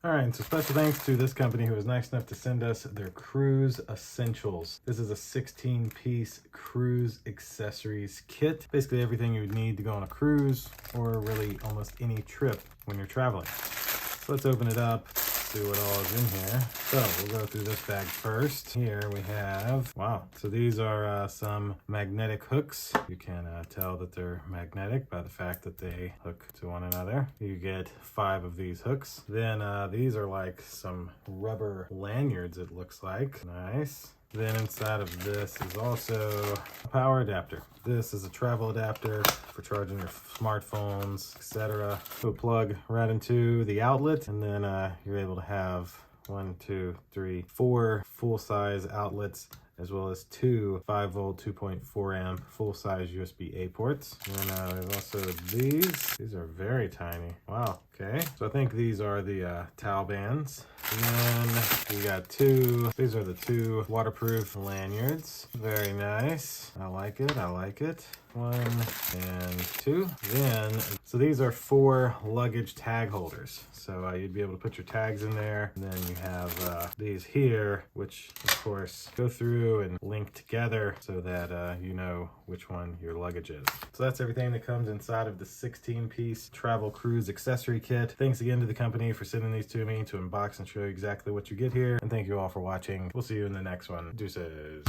All right, so special thanks to this company who was nice enough to send us their Cruise Essentials. This is a 16-piece cruise accessories kit. Basically everything you would need to go on a cruise or really almost any trip when you're traveling. So let's open it up, see what all is in here. So we'll go through this bag first. Here we have, wow, so these are some magnetic hooks. You can tell that they're magnetic by the fact that they hook to one another. You get 5 of these hooks. Then these are like some rubber lanyards, it looks like. Nice. Then inside of this is also a power adapter. This is a travel adapter for charging your smartphones, etc. So plug right into the outlet, and then you're able to have 4 full-size outlets, as well as 2 5-volt 2.4 amp full-size USB-A ports. And there's also these. These are very tiny. Wow. Okay. So I think these are the towel bands. And then we got 2. These are the 2 waterproof lanyards. Very nice. I like it. I like it. 1 and 2. Then, so these are 4 luggage tag holders. So you'd be able to put your tags in there. And then you have these here, which of course go through and link together so that you know which one your luggage is. So that's everything that comes inside of the 16-piece travel cruise accessory kit. Thanks again to the company for sending these to me to unbox and show you exactly what you get here. And thank you all for watching. We'll see you in the next one. Deuces.